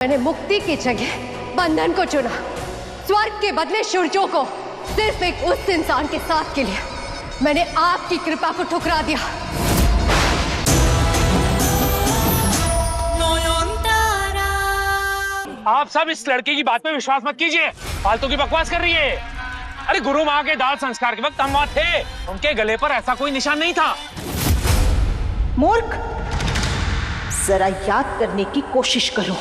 मैंने मुक्ति की जगह बंधन को चुना, स्वर्ग के बदले सूरजों को, सिर्फ एक उस इंसान के साथ के लिए मैंने आपकी कृपा को ठुकरा दिया। आप सब इस लड़के की बात पे विश्वास मत कीजिए, फालतू की बकवास कर रही है। अरे गुरु माँ के दाह संस्कार के वक्त हम वहां थे, उनके गले पर ऐसा कोई निशान नहीं था। मूर्ख, जरा याद करने की कोशिश करो,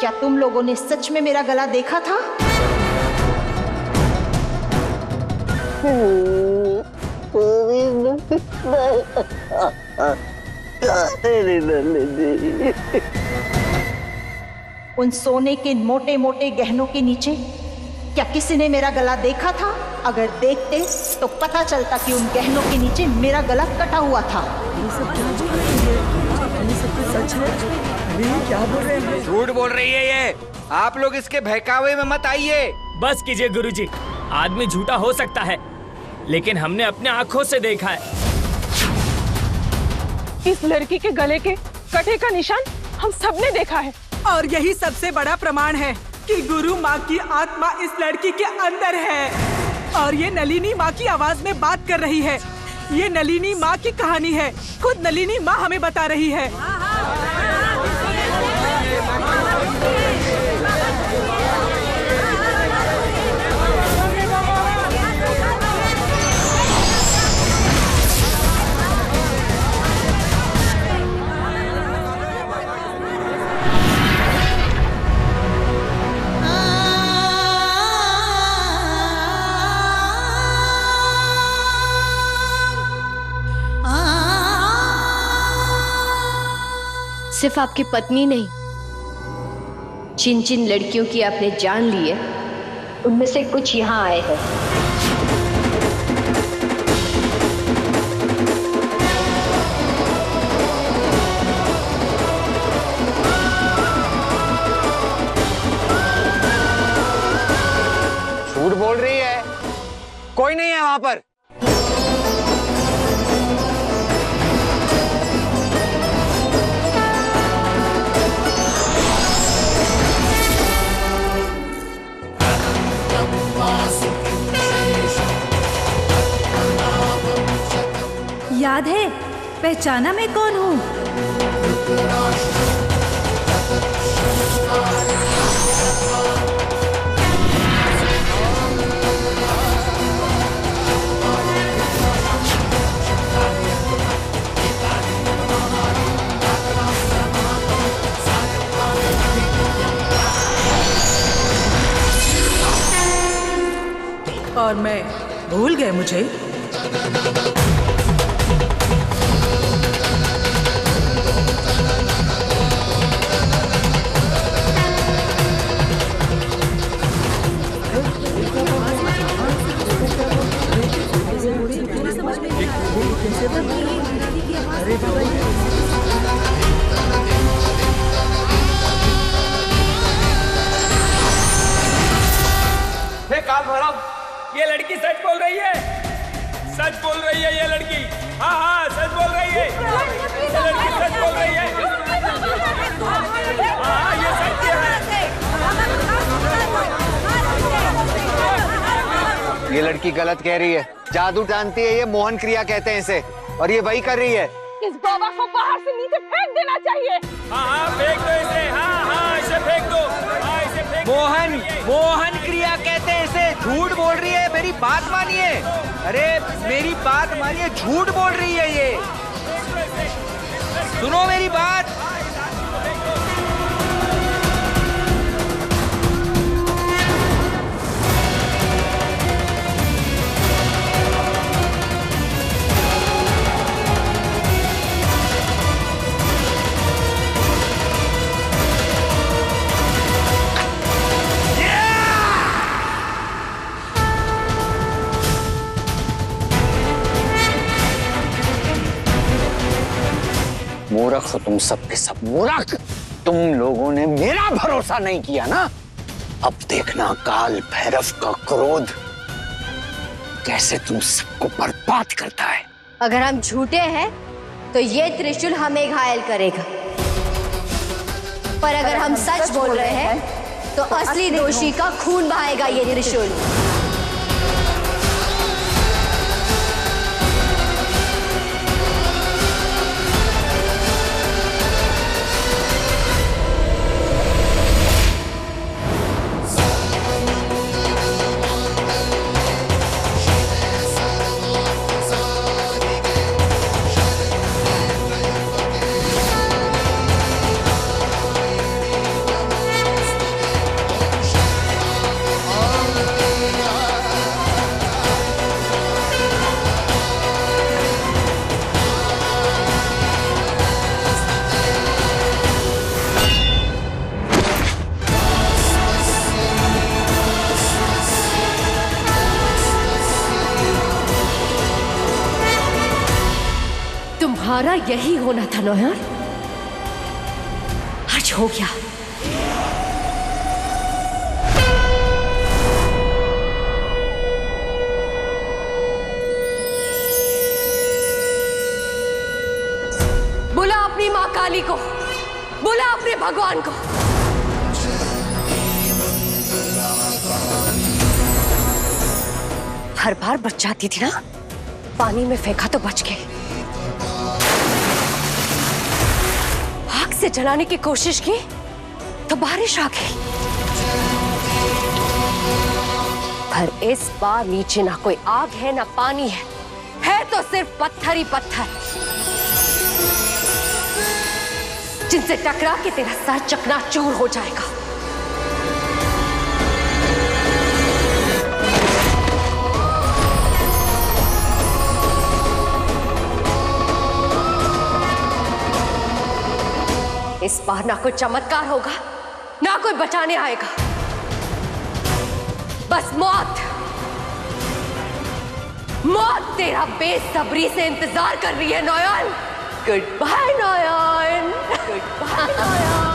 क्या तुम लोगों ने सच में मेरा गला देखा था? उन सोने के मोटे मोटे गहनों के नीचे क्या किसी ने मेरा गला देखा था? अगर देखते तो पता चलता कि उन गहनों के नीचे मेरा गला कटा हुआ था। सच है? क्या बोल रहे हैं? झूठ बोल रही है ये। आप लोग इसके बहकावे में मत आइए। बस कीजिए गुरुजी, आदमी झूठा हो सकता है, लेकिन हमने अपने आंखों से देखा है। इस लड़की के गले के कटे का निशान हम सबने देखा है, और यही सबसे बड़ा प्रमाण है कि गुरु माँ की आत्मा इस लड़की के अंदर है और ये नलिनी माँ की आवाज में बात कर रही है। ये नलिनी माँ की कहानी है, खुद नलिनी माँ हमें बता रही है। सिर्फ आपकी पत्नी नहीं, जिन जिन लड़कियों की आपने जान ली है, उनमें से कुछ यहाँ आए हैं। झूठ बोल रही है, कोई नहीं है वहां पर। याद है? पहचाना मैं कौन हूँ? और मैं भूल गए मुझे? काल भैरव, ये लड़की सच बोल रही है, सच बोल रही है ये लड़की। हाँ हाँ, सच बोल रही है, ये लड़की सच बोल रही है। हाँ, ये सत्य है। ये लड़की गलत कह रही है, जादू जानती है, ये मोहन क्रिया कहते हैं इसे, और ये वही कर रही है। इस बाबा को बाहर से नीचे फेंक देना चाहिए। हाँ हाँ, फेंक दो इसे। हाँ हाँ, इसे फेंक दो। हाँ, इसे फेंक दो। मोहन क्रिया कहते हैं इसे। झूठ बोल रही है, मेरी बात मानिए। अरे मेरी बात मानिए, झूठ बोल रही है ये। सुनो मेरी बात। मूर्ख हो तुम सब के सब, मूर्ख। तुम लोगों ने मेरा भरोसा नहीं किया ना, अब देखना काल भैरव का क्रोध कैसे तुम सबको बर्बाद करता है। अगर हम झूठे हैं तो ये त्रिशूल हमें घायल करेगा। पर अगर हम सच बोल रहे हैं तो असली दोषी का खून बहाएगा ये त्रिशूल। तुम्हारा यही होना था नोयान, आज हो गया। बुला अपनी मां काली को, बुला अपने भगवान को। हर बार बच जाती थी ना, पानी में फेंका तो बच गए। आग से जलाने की कोशिश की तो बारिश आ गई। पर इस बार नीचे ना कोई आग है ना पानी है तो सिर्फ पत्थर ही पत्थर, जिनसे टकरा के तेरा सर चकनाचूर हो जाएगा। इस बार ना कोई चमत्कार होगा ना कोई बचाने आएगा, बस मौत। मौत तेरा बेसब्री से इंतजार कर रही है Noyan. Goodbye Noyan, goodbye Noyan.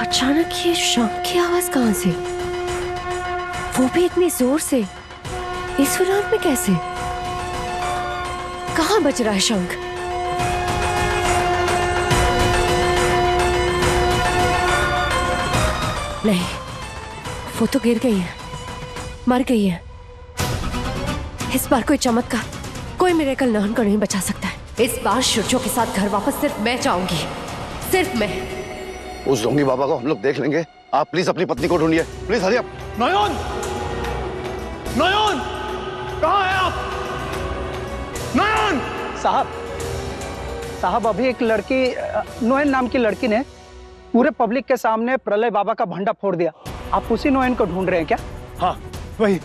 अचानक ये शंख की आवाज कहां से, वो भी इतनी जोर से, इस वीरान में कैसे? कहां बज रहा है शंख? नहीं, वो तो गिर गई है, मर गई है। इस बार कोई चमत्कार, कोई मिरेकल नोयान को नहीं बचा सकता है। इस बार शुचो के साथ घर वापस सिर्फ मैं जाऊंगी, सिर्फ मैं। उस ढोंगी बाबा को हम लोग देख लेंगे। आप प्लीज अपनी पत्नी को ढूंढिए, प्लीज हरी आप। नोयान, नोयान, कहाँ है आप? नोयान! साहब अभी एक लड़की, नोयन नाम की लड़की ने पूरे पब्लिक के सामने प्रलय बाबा का भंडा फोड़ दिया। आप उसी नोयन को ढूंढ रहे हैं क्या? हाँ वही,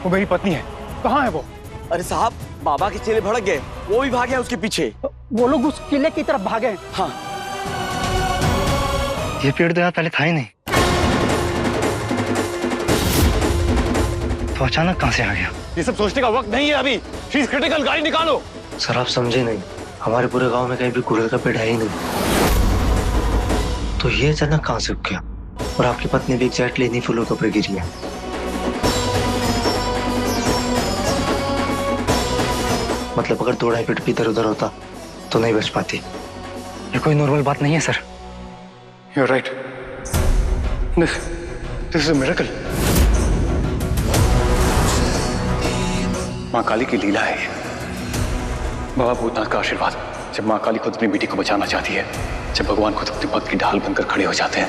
वो मेरी पत्नी है। कहाँ है वो? अरे साहब, बाबा के चेले भड़क गए, वो भी भागे उसके पीछे। वो लोग उस किले की तरफ भागे। हाँ, ये पेड़ तो यहाँ पहले था ही नहीं, तो अचानक कहां से आ गया? ये सब सोचने का वक्त नहीं है अभी। शी इज क्रिटिकल, गाड़ी निकालो। सर आप समझे नहीं, हमारे पूरे गांव में कहीं भी गुड़हल का पेड़ है ही नहीं, तो ये अचानक कहां से उग गया? और आपकी पत्नी भी एग्जैक्टली इन्हीं फूलों के ऊपर गिरी है। मतलब अगर दो ढाई फीट भी इधर उधर होता तो नहीं बच पाती। ये कोई नॉर्मल बात नहीं है sir. You're right. This is a miracle. माँ काली की लीला है ये। बाबा भूतनाथ का आशीर्वाद। जब माँ काली खुद अपनी बेटी को बचाना चाहती है, जब भगवान खुद अपने भक्त की ढाल बनकर खड़े हो जाते हैं,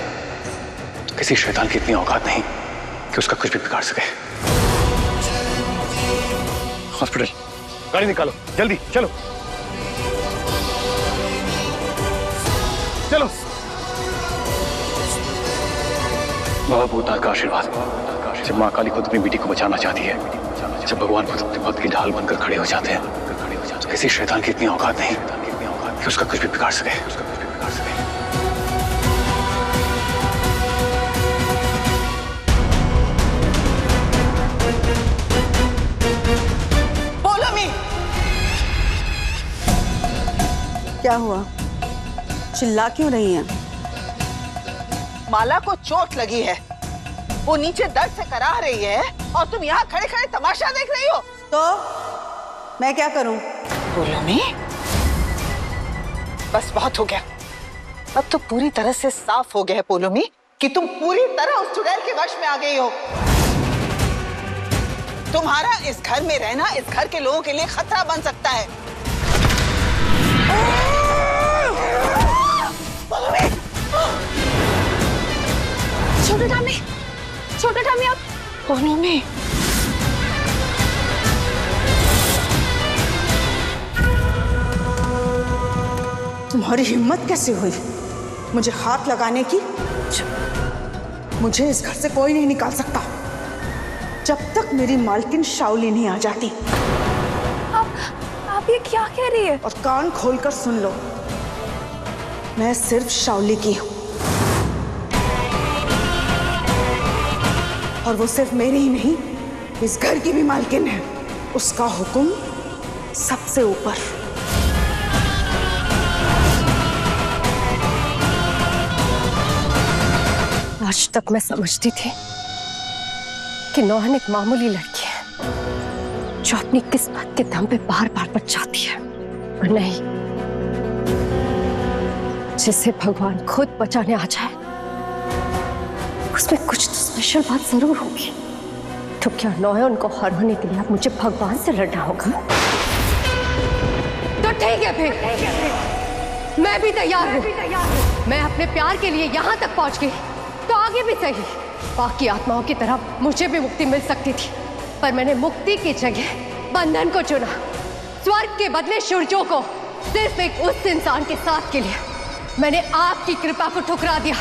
तो किसी शैतान की इतनी औकात नहीं कि उसका कुछ भी बिगाड़ सके। हॉस्पिटल, गाड़ी निकालो जल्दी, चलो चलो। बाबा भूतनाथ का आशीर्वाद। जब माँ काली खुद अपनी बेटी को बचाना चाहती है, जब भगवान खुद अपने भक्त की ढाल बनकर खड़े हो जाते हैं, तो किसी शैतान की इतनी औकात नहीं कि उसका कुछ भी बिगाड़ सके। क्या हुआ? चिल्ला क्यों रही हैं? माला को चोट लगी है, वो नीचे दर्द से कराह रही है और तुम यहाँ खड़े खड़े तमाशा देख रही हो। तो मैं क्या करूं? पोलोमी, बस बहुत हो गया। अब तो पूरी तरह से साफ हो गया है पोलोमी कि तुम पूरी तरह उस चुड़ैल के वश में आ गई हो। तुम्हारा इस घर में रहना इस घर के लोगों के लिए खतरा बन सकता है। छोटे टामी आप पोलोमी, तुम्हारी हिम्मत कैसे हुई मुझे हाथ लगाने की? मुझे इस घर से कोई नहीं निकाल सकता जब तक मेरी मालकिन शाओली नहीं आ जाती। आप ये क्या कह रही है? और कान खोलकर सुन लो, मैं सिर्फ शाओली की हूं और वो सिर्फ मेरी ही नहीं, इस घर की भी मालकिन है। उसका हुक्म सबसे ऊपर। आज तक मैं समझती थी कि नौहन एक मामूली लड़की है जो अपनी किस्मत के दम पे बार बार बच जाती है, और नहीं, जिसे भगवान खुद बचाने आ जाए उसमें कुछ तो स्पेशल बात जरूर होगी। तो क्या नौहन को हराने के लिए अब मुझे भगवान से लड़ना होगा? तो ठीक है, फिर मैं भी तैयार हूँ। मैं अपने प्यार के लिए यहाँ तक पहुँच गई तो आगे भी सही। बाकी आत्माओं की तरह मुझे भी मुक्ति मिल सकती थी, पर मैंने मुक्ति की जगह बंधन को चुना। स्वर्ग के बदले सूरजों को, सिर्फ एक उस इंसान के साथ के लिए मैंने आपकी कृपा को ठुकरा दिया।